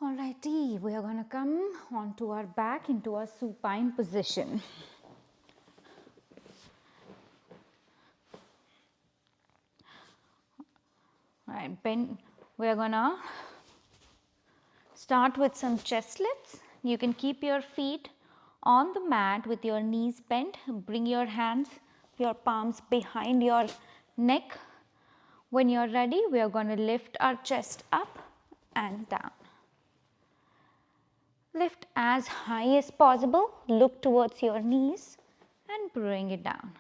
Alrighty, we are going to come onto our back into a supine position. Right, bend. We are going to start with some chest lifts. You can keep your feet on the mat with your knees bent. Bring your hands, your palms behind your neck. When you are ready, we are going to lift our chest up and down. Lift as high as possible, look towards your knees and bring it down.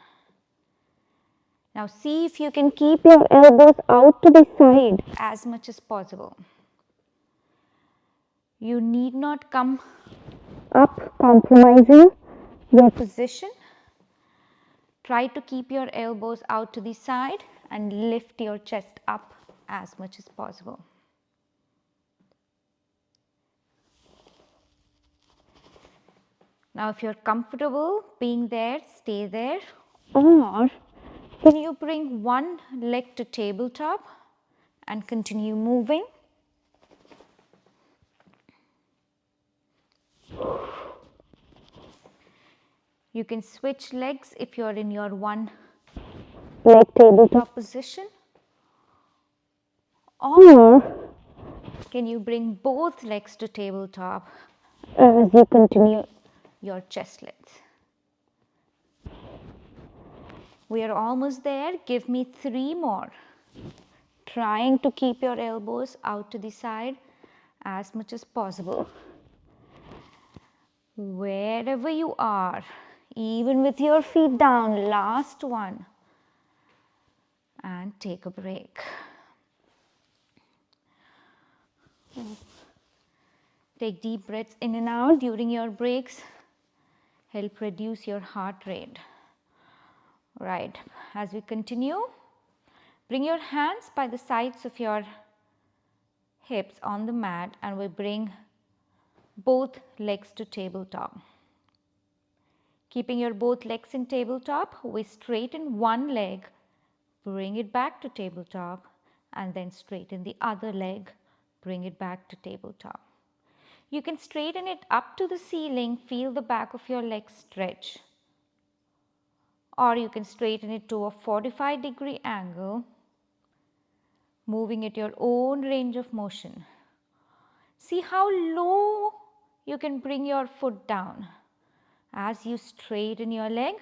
Now see if you can keep your elbows out to the side as much as possible. You need not come up compromising your position. Try to keep your elbows out to the side and lift your chest up as much as possible. Now if you're comfortable being there, stay there, or can you bring one leg to tabletop and continue moving? You can switch legs if you're in your one leg tabletop position, or can you bring both legs to tabletop as you continue your chest lifts. We are almost there. Give me 3 more. Trying to keep your elbows out to the side as much as possible. Wherever you are, even with your feet down, last one. And take a break. Take deep breaths in and out during your breaks. Help reduce your heart rate. Right, as we continue, bring your hands by the sides of your hips on the mat and we bring both legs to tabletop. Keeping your both legs in tabletop, we straighten one leg, bring it back to tabletop and then straighten the other leg, bring it back to tabletop. You can straighten it up to the ceiling, feel the back of your leg stretch. Or you can straighten it to a 45-degree angle, moving at your own range of motion. See how low you can bring your foot down. As you straighten your leg,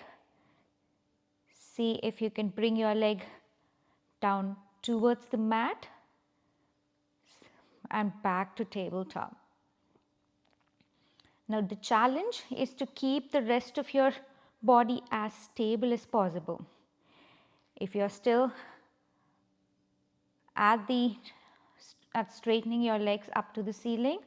see if you can bring your leg down towards the mat and back to tabletop. Now the challenge is to keep the rest of your body as stable as possible. If you are still at straightening your legs up to the ceiling,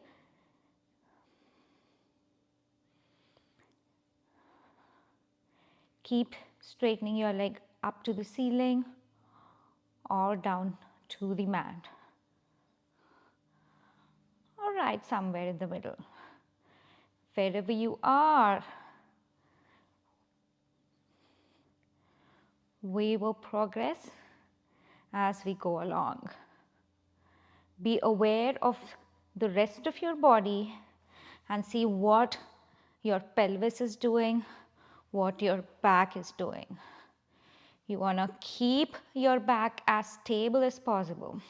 keep straightening your leg up to the ceiling or down to the mat. All right, somewhere in the middle. Wherever you are, we will progress as we go along. Be aware of the rest of your body and see what your pelvis is doing, what your back is doing. You want to keep your back as stable as possible.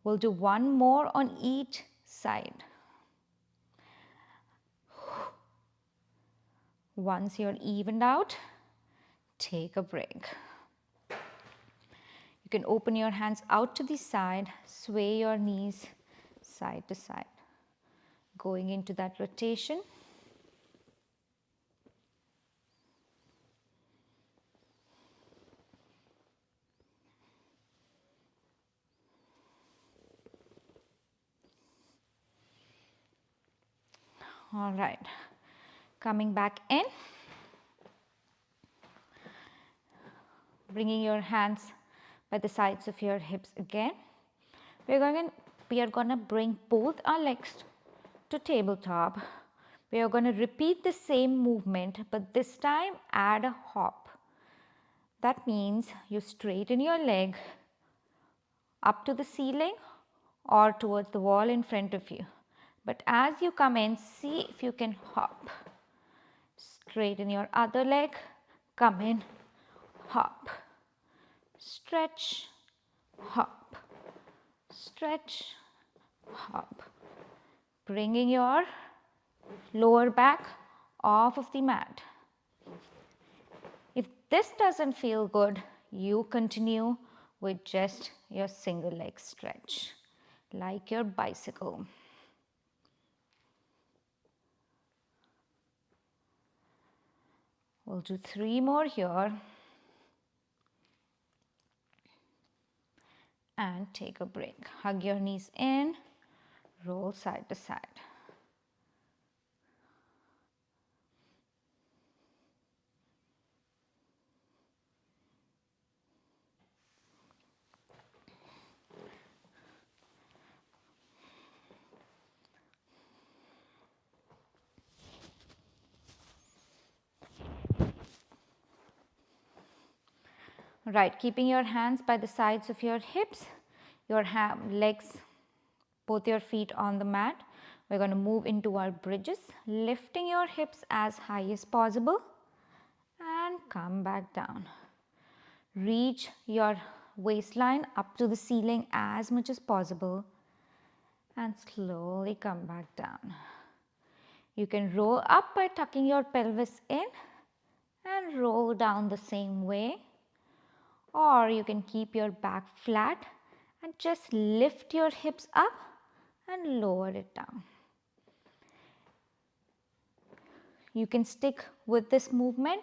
We'll do one more on each side. Once you're evened out, take a break. You can open your hands out to the side, sway your knees side to side. Going into that rotation. All right, coming back in, bringing your hands by the sides of your hips again. We are going to bring both our legs to tabletop. We are going to repeat the same movement, but this time add a hop. That means you straighten your leg up to the ceiling or towards the wall in front of you. But as you come in, see if you can hop. Straighten your other leg, come in, hop, stretch, hop, stretch, hop. Bringing your lower back off of the mat. If this doesn't feel good, you continue with just your single leg stretch, like your bicycle. We'll do 3 more here. And take a break. Hug your knees in, roll side to side. Right, keeping your hands by the sides of your hips, your legs, both your feet on the mat. We're going to move into our bridges, lifting your hips as high as possible and come back down. Reach your waistline up to the ceiling as much as possible and slowly come back down. You can roll up by tucking your pelvis in and roll down the same way, or you can keep your back flat and just lift your hips up and lower it down. You can stick with this movement,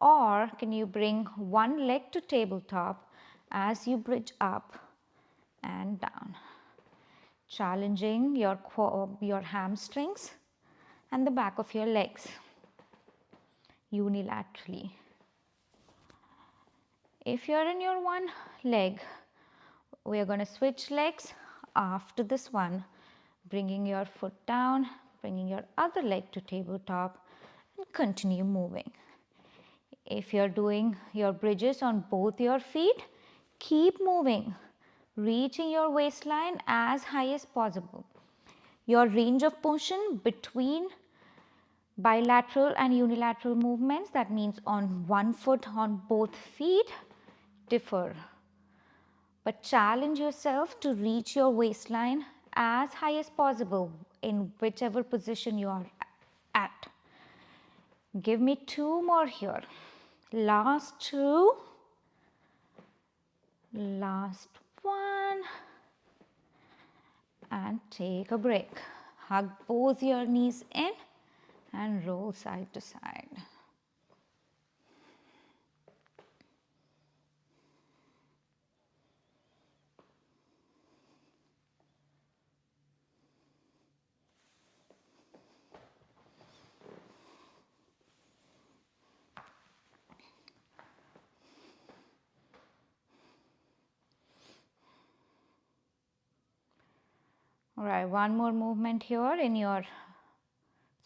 or can you bring one leg to tabletop as you bridge up and down, challenging your hamstrings and the back of your legs unilaterally. If you're in your one leg, we are going to switch legs after this one, bringing your foot down, bringing your other leg to tabletop and continue moving. If you're doing your bridges on both your feet, keep moving, reaching your waistline as high as possible. Your range of motion between bilateral and unilateral movements, that means on one foot on both feet, differ. But challenge yourself to reach your waistline as high as possible in whichever position you are at. Give me 2 more here. Last 2. Last 1. And take a break. Hug both your knees in and roll side to side. Alright, one more movement here in your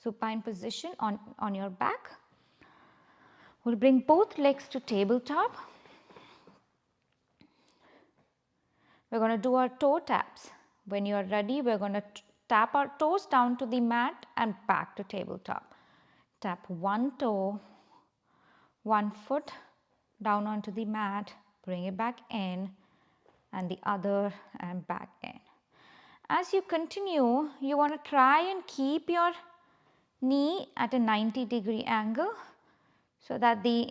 supine position on your back. We'll bring both legs to tabletop. We're going to do our toe taps. When you are ready, we're going to tap our toes down to the mat and back to tabletop. Tap one toe, one foot down onto the mat, bring it back in, and the other and back in. As you continue, you want to try and keep your knee at a 90-degree angle so that the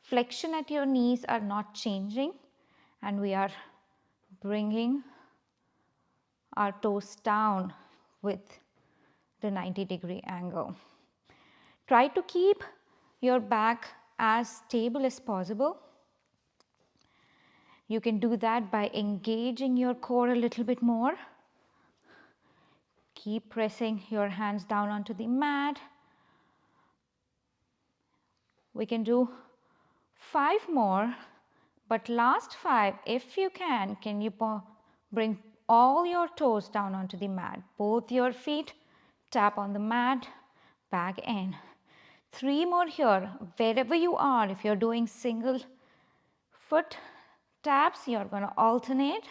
flexion at your knees are not changing, and we are bringing our toes down with the 90-degree angle. Try to keep your back as stable as possible. You can do that by engaging your core a little bit more. Keep pressing your hands down onto the mat. We can do 5 more, but last 5, if you can you bring all your toes down onto the mat, both your feet, tap on the mat, back in. 3 more here, wherever you are. If you're doing single foot taps, you're going to alternate.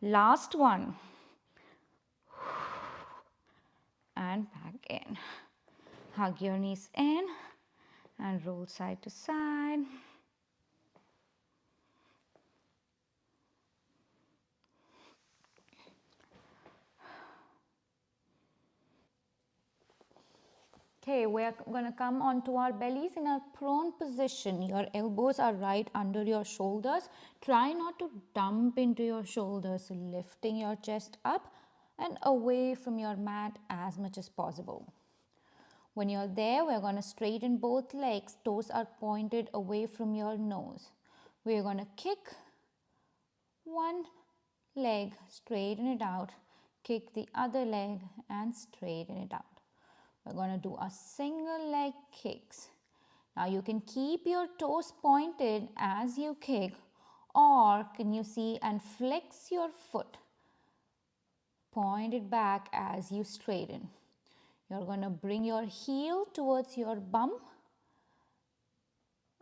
Last one. And back in. Hug your knees in and roll side to side. Okay, we're going to come onto our bellies in a prone position. Your elbows are right under your shoulders. Try not to dump into your shoulders, lifting your chest up and away from your mat as much as possible. When you're there, we're going to straighten both legs. Toes are pointed away from your nose. We're going to kick one leg, straighten it out, kick the other leg and straighten it out. We're going to do a single leg kicks. Now you can keep your toes pointed as you kick, or can you see and flex your foot, point it back as you straighten. You're going to bring your heel towards your bum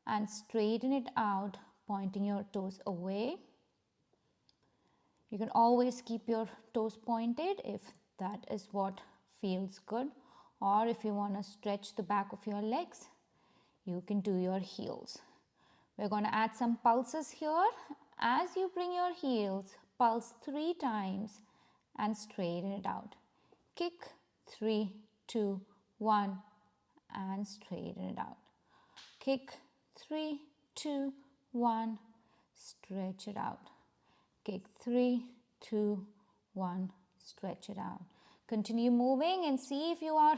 and straighten it out, pointing your toes away. You can always keep your toes pointed if that is what feels good, or if you want to stretch the back of your legs, you can do your heels. We're going to add some pulses here. As you bring your heels, pulse 3 times and straighten it out. Kick 3, 2, 1 and straighten it out. Kick 3, 2, 1, stretch it out. Kick 3, 2, 1, stretch it out. Continue moving and see if you are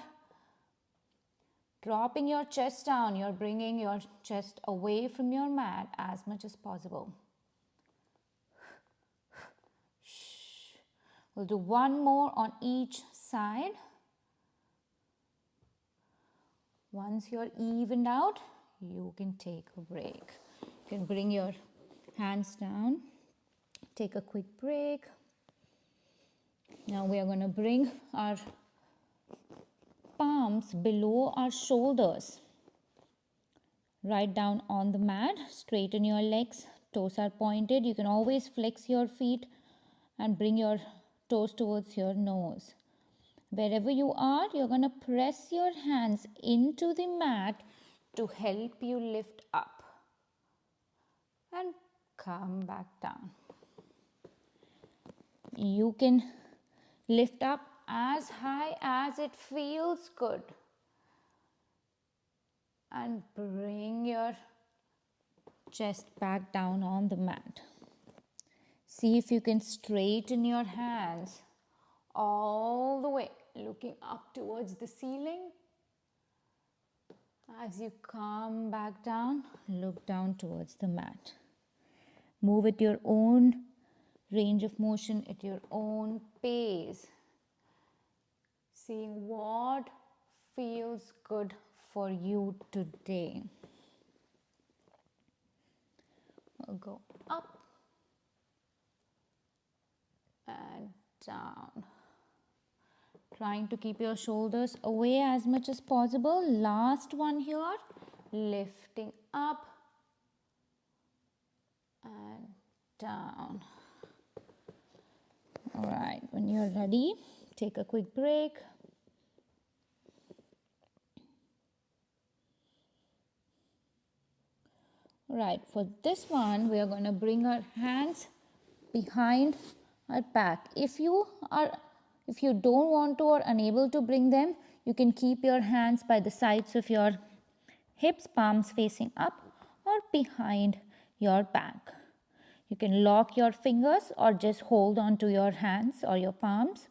dropping your chest down. You're bringing your chest away from your mat as much as possible. We'll do one more on each side. Once you're evened out, you can take a break. You can bring your hands down, take a quick break. Now we are going to bring our palms below our shoulders, right down on the mat. Straighten your legs, toes are pointed. You can always flex your feet and bring your toes towards your nose. Wherever you are, you're going to press your hands into the mat to help you lift up and come back down. You can lift up as high as it feels good and bring your chest back down on the mat. See if you can straighten your hands all the way, looking up towards the ceiling. As you come back down, look down towards the mat. Move at your own range of motion, at your own pace. Seeing what feels good for you today. We'll go up and down. Trying to keep your shoulders away as much as possible. Last one here. Lifting up and down. All right, when you're ready, take a quick break. All right, for this one, we are going to bring our hands behind our back. If you don't want to or unable to bring them, you can keep your hands by the sides of your hips, palms facing up or behind your back. You can lock your fingers or just hold on to your hands or your palms.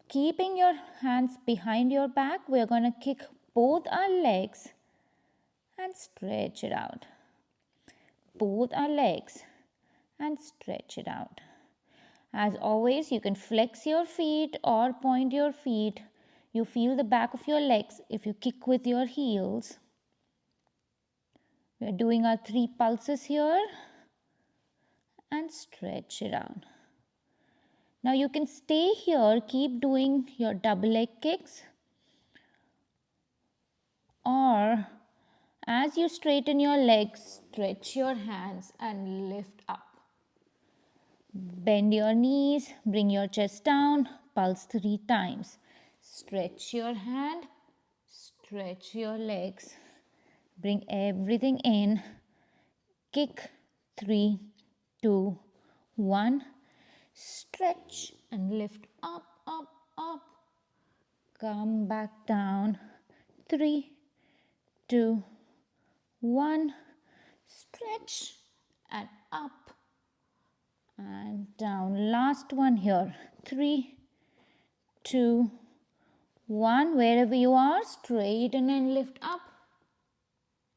Keeping your hands behind your back, we are going to kick both our legs and stretch it out. Both our legs and stretch it out. As always, you can flex your feet or point your feet. You feel the back of your legs if you kick with your heels. We are doing our 3 pulses here and stretch it out. Now you can stay here, keep doing your double leg kicks, or as you straighten your legs, stretch your hands and lift up. Bend your knees, bring your chest down, pulse 3 times. Stretch your hand, stretch your legs. Bring everything in. Kick 3, 2, 1. Stretch and lift up, up, up. Come back down. 3, 2, 1. Stretch and up and down. Last one here. 3, 2, 1. Wherever you are, straighten and lift up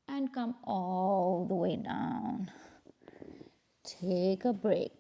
and come all the way down. Take a break.